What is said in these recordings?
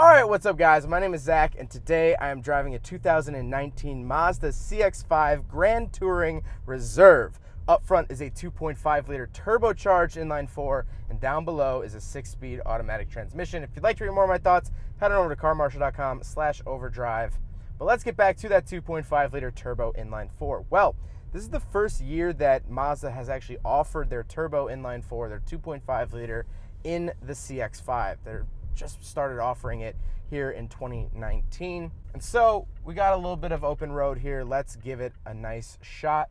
All right, what's up guys? My name is Zach and today I am driving a 2019 Mazda CX-5 Grand Touring Reserve. Up front is a 2.5 liter turbocharged inline 4 and down below is a 6-speed automatic transmission. If you'd like to read more of my thoughts, head on over to carmarshal.com/overdrive. But let's get back to that 2.5 liter turbo inline 4. Well, this is the first year that Mazda has actually offered their turbo inline 4, their 2.5 liter in the CX-5. They're just started offering it here in 2019. And so we got a little bit of open road here. Let's give it a nice shot.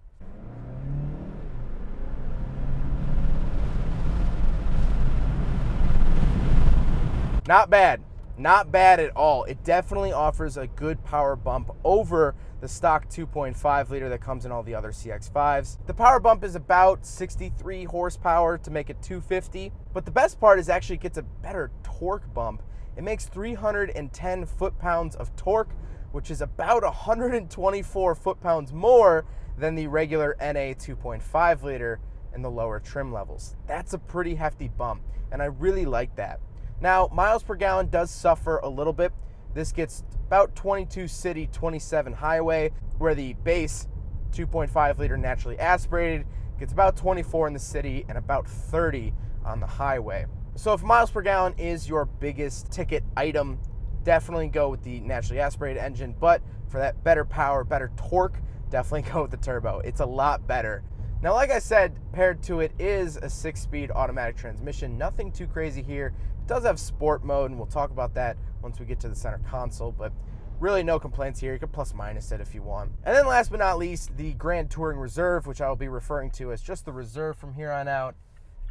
Not bad. Not bad at all. It definitely offers a good power bump over the stock 2.5 liter that comes in all the other CX-5s. The power bump is about 63 horsepower to make it 250, but the best part is actually it gets a better torque bump. It makes 310 foot-pounds of torque, which is about 124 foot-pounds more than the regular NA 2.5 liter in the lower trim levels. That's a pretty hefty bump, and I really like that. Now, miles per gallon does suffer a little bit. This gets about 22 city, 27 highway, where the base 2.5 liter naturally aspirated gets about 24 in the city and about 30 on the highway. So if miles per gallon is your biggest ticket item, definitely go with the naturally aspirated engine. But for that better power, better torque, definitely go with the turbo. It's a lot better. Now, like I said, paired to it is a 6-speed automatic transmission. Nothing too crazy here. It does have sport mode, and we'll talk about that once we get to the center console, but really no complaints here. You can plus minus it if you want. And then last but not least, the Grand Touring Reserve, which I will be referring to as just the Reserve from here on out,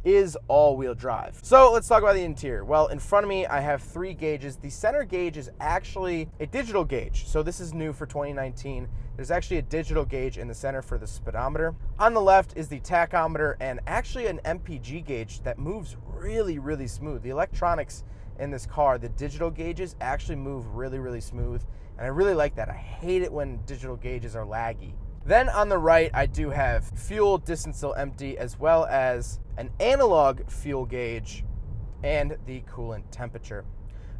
is all-wheel drive. So let's talk about the interior. Well, in front of me, I have 3 gauges. The center gauge is actually a digital gauge. So this is new for 2019. There's actually a digital gauge in the center for the speedometer. On the left is the tachometer and actually an MPG gauge that moves really, really smooth. The electronics in this car, the digital gauges actually move really, really smooth. And I really like that. I hate it when digital gauges are laggy. Then on the right, I do have fuel, distance till empty, as well as an analog fuel gauge and the coolant temperature.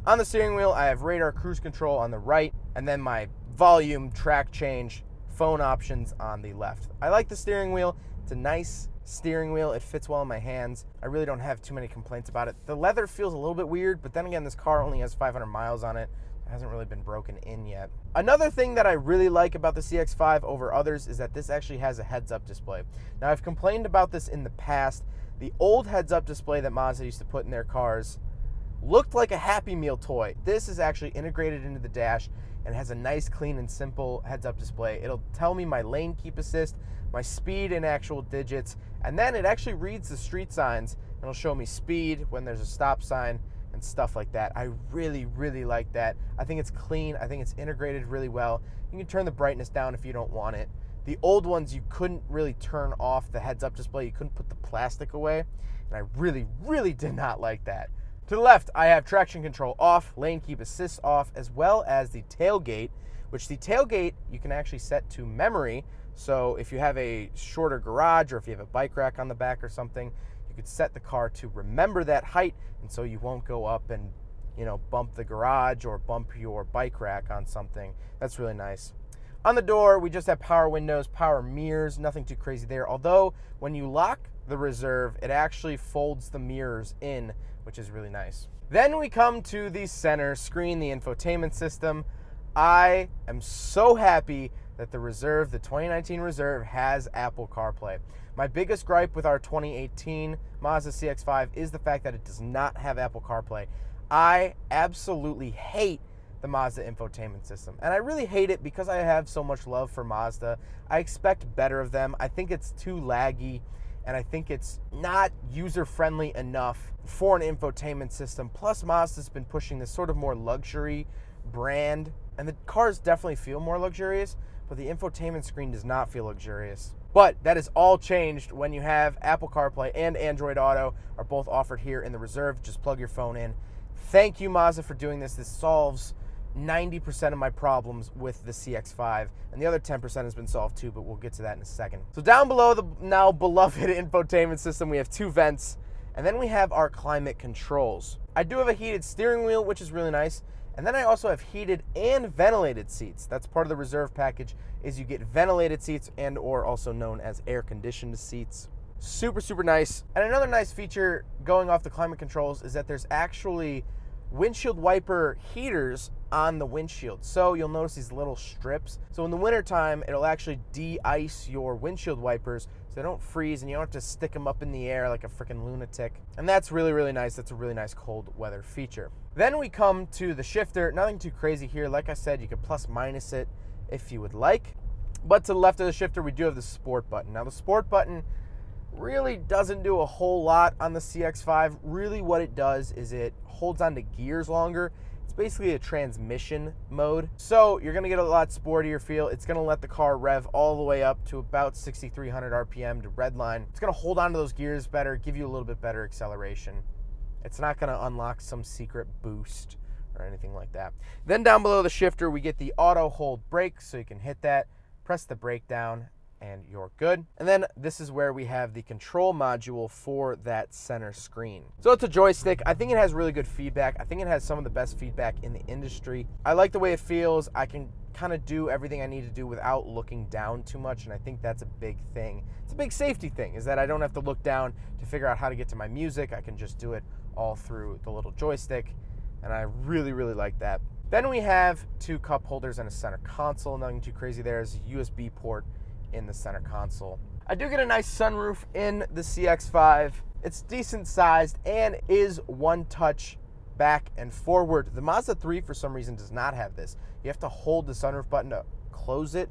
On the steering wheel, I have radar cruise control on the right, and then my volume, track change, phone options on the left. I like the steering wheel. It's a nice steering wheel. It fits well in my hands. I really don't have too many complaints about it. The leather feels a little bit weird, but then again, this car only has 500 miles on it. It hasn't really been broken in yet. Another thing that I really like about the CX-5 over others is that this actually has a heads-up display. Now, I've complained about this in the past. The old heads-up display that Mazda used to put in their cars looked like a Happy Meal toy. This is actually integrated into the dash and has a nice, clean, and simple heads-up display. It'll tell me my lane keep assist, my speed in actual digits, and then it actually reads the street signs and it'll show me speed when there's a stop sign and stuff like that. I really, really like that. I think it's clean. I think it's integrated really well. You can turn the brightness down if you don't want it. The old ones, you couldn't really turn off the heads-up display. You couldn't put the plastic away, and I really, really did not like that. To the left, I have traction control off, lane keep assist off, as well as the tailgate, which the tailgate you can actually set to memory. So if you have a shorter garage or if you have a bike rack on the back or something, you could set the car to remember that height, and so you won't go up and, bump the garage or bump your bike rack on something. That's really nice. On the door, we just have power windows, power mirrors, nothing too crazy there. Although, when you lock the Reserve, it actually folds the mirrors in, which is really nice. Then we come to the center screen, the infotainment system. I am so happy that the Reserve, the 2019 Reserve, has Apple CarPlay. My biggest gripe with our 2018 Mazda CX-5 is the fact that it does not have Apple CarPlay. I absolutely hate the Mazda infotainment system, and I really hate it because I have so much love for Mazda. I expect better of them. I think it's too laggy, and I think it's not user-friendly enough for an infotainment system. Plus, Mazda's been pushing this sort of more luxury brand, and the cars definitely feel more luxurious, but the infotainment screen does not feel luxurious. But that is all changed when you have Apple CarPlay and Android Auto are both offered here in the Reserve. Just plug your phone in. Thank you, Mazda, for doing this. This solves 90% of my problems with the CX-5, and the other 10% has been solved too, but we'll get to that in a second. So down below the now beloved infotainment system, we have 2 vents, and then we have our climate controls. I do have a heated steering wheel, which is really nice, and And then I also have heated and ventilated seats. That's part of the Reserve package, is you get ventilated seats and or also known as air conditioned seats. Super, super nice. And another nice feature going off the climate controls is that there's actually windshield wiper heaters on the windshield. So you'll notice these little strips. So in the wintertime, it'll actually de-ice your windshield wipers so they don't freeze and you don't have to stick them up in the air like a freaking lunatic. And that's really, really nice. That's a really nice cold weather feature. Then we come to the shifter. Nothing too crazy here. Like I said, you could plus minus it if you would like. But to the left of the shifter, we do have the sport button. Now the sport button really doesn't do a whole lot on the CX-5. Really what it does is it holds onto gears longer. It's basically a transmission mode. So you're gonna get a lot sportier feel. It's gonna let the car rev all the way up to about 6,300 RPM to redline. It's gonna hold onto those gears better, give you a little bit better acceleration. It's not gonna unlock some secret boost or anything like that. Then down below the shifter, we get the auto hold brake, so you can hit that, press the brake down, and you're good. And then this is where we have the control module for that center screen. So it's a joystick. I think it has really good feedback. I think it has some of the best feedback in the industry. I like the way it feels. I can kind of do everything I need to do without looking down too much, and I think that's a big thing. It's a big safety thing, is that I don't have to look down to figure out how to get to my music. I can just do it all through the little joystick, and I really, really like that. Then we have two cup holders and a center console. Nothing too crazy there. There's a USB port in the center console. I do get a nice sunroof in the CX-5. It's decent sized and is one touch back and forward. The Mazda 3 for some reason does not have this. You have to hold the sunroof button to close it,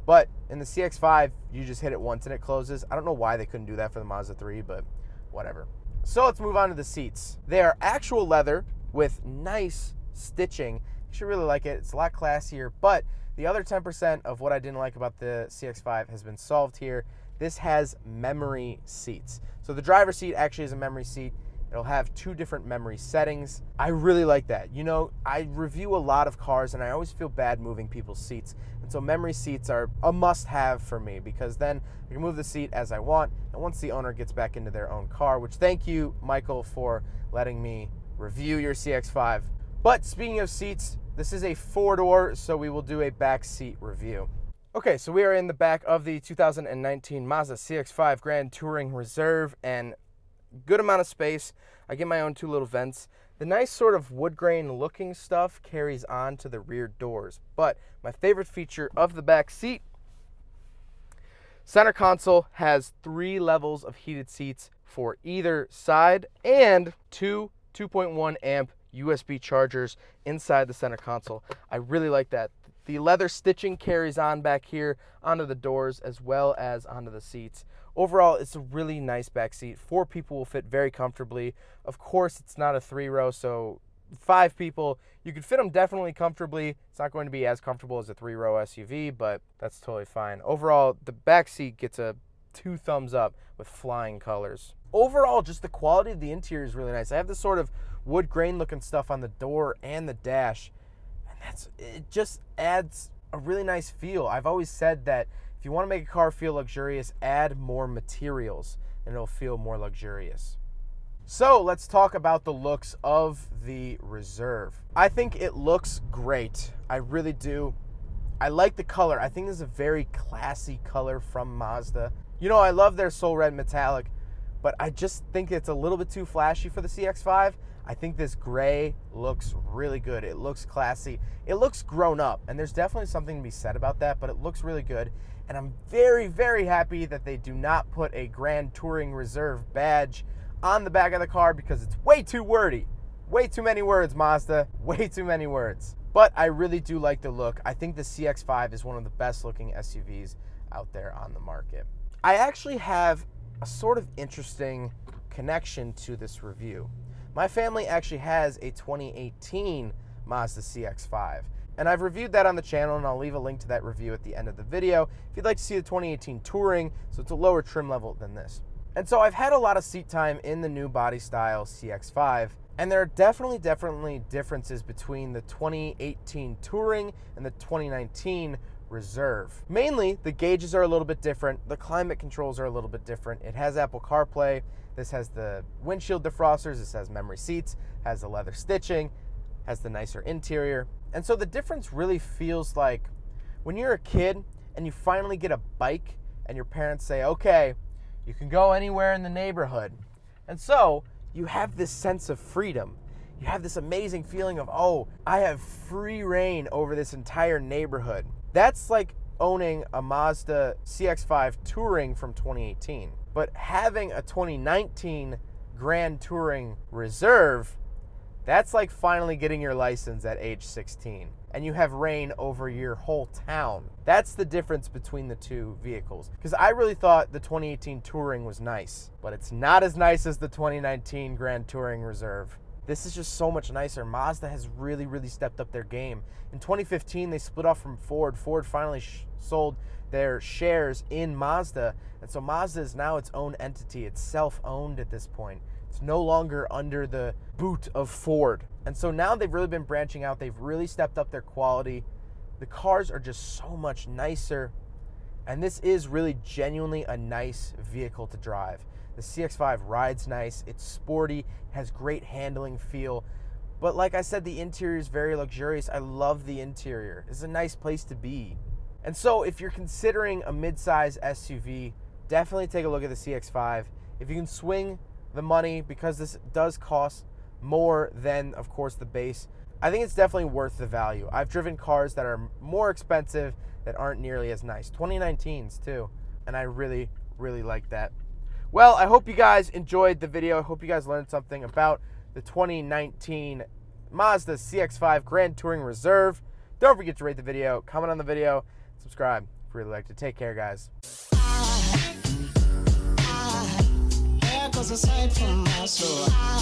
but in the CX-5 you just hit it once and it closes. I don't know why they couldn't do that for the Mazda 3, but whatever. So let's move on to the seats. They are actual leather with nice stitching. You should really like it. It's a lot classier, but the other 10% of what I didn't like about the CX-5 has been solved here. This has memory seats. So the driver's seat actually is a memory seat. It'll have two different memory settings. I really like that. You know, I review a lot of cars and I always feel bad moving people's seats. And so memory seats are a must-have for me because then I can move the seat as I want. And once the owner gets back into their own car, which thank you, Michael, for letting me review your CX-5. But speaking of seats, this is a four-door, so we will do a back seat review. Okay, so we are in the back of the 2019 Mazda CX-5 Grand Touring Reserve, and good amount of space. I get my own two little vents. The nice sort of wood grain looking stuff carries on to the rear doors, but my favorite feature of the back seat, center console has 3 levels of heated seats for either side and two 2.1 amp USB chargers inside the center console. I really like that. The leather stitching carries on back here onto the doors as well as onto the seats. Overall, it's a really nice back seat. 4 people will fit very comfortably. Of course, it's not a 3-row, so 5 people, you could fit them definitely comfortably. It's not going to be as comfortable as a 3-row SUV, but that's totally fine. Overall, the back seat gets a 2 thumbs up with flying colors. Overall, just the quality of the interior is really nice. I have this sort of wood grain looking stuff on the door and the dash, and it just adds a really nice feel. I've always said that if you want to make a car feel luxurious, add more materials and it'll feel more luxurious. So let's talk about the looks of the Reserve. I think it looks great. I really do. I like the color. I think this is a very classy color from Mazda. You know, I love their Soul Red Metallic, but I just think it's a little bit too flashy for the CX-5. I think this gray looks really good. It looks classy. It looks grown up, and there's definitely something to be said about that, but it looks really good. And I'm very, very happy that they do not put a Grand Touring Reserve badge on the back of the car because it's way too wordy. Way too many words, Mazda. Way too many words. But I really do like the look. I think the CX-5 is one of the best looking SUVs out there on the market. I actually have a sort of interesting connection to this review. My family actually has a 2018 Mazda CX-5, and I've reviewed that on the channel, and I'll leave a link to that review at the end of the video if you'd like to see the 2018 Touring, so it's a lower trim level than this. And so I've had a lot of seat time in the new body style CX-5, and there are definitely differences between the 2018 Touring and the 2019 Reserve. Mainly, the gauges are a little bit different, the climate controls are a little bit different. It has Apple CarPlay, this has the windshield defrosters, this has memory seats, has the leather stitching. has the nicer interior. And so the difference really feels like when you're a kid and you finally get a bike and your parents say, okay, you can go anywhere in the neighborhood. And so you have this sense of freedom. You have this amazing feeling of, oh, I have free reign over this entire neighborhood. That's like owning a Mazda CX-5 Touring from 2018. But having a 2019 Grand Touring Reserve, that's like finally getting your license at age 16. And you have reign over your whole town. That's the difference between the two vehicles. Because I really thought the 2018 Touring was nice, but it's not as nice as the 2019 Grand Touring Reserve. This is just so much nicer. Mazda has really, really stepped up their game. In 2015, they split off from Ford. Ford finally sold their shares in Mazda. And so Mazda is now its own entity. It's self-owned at this point. It's no longer under the boot of Ford. And so now they've really been branching out. They've really stepped up their quality. The cars are just so much nicer. And this is really genuinely a nice vehicle to drive. The CX-5 rides nice, it's sporty, has great handling feel. But like I said, the interior is very luxurious. I love the interior. It's a nice place to be. And so if you're considering a midsize SUV, definitely take a look at the CX-5. If you can swing the money, because this does cost more than, of course, the base, I think it's definitely worth the value. I've driven cars that are more expensive that aren't nearly as nice. 2019s too, and I really, really like that. Well, I hope you guys enjoyed the video. I hope you guys learned something about the 2019 Mazda CX-5 Grand Touring Reserve. Don't forget to rate the video, comment on the video, subscribe if you really liked it. Take care, guys. There goes a sight from my soul.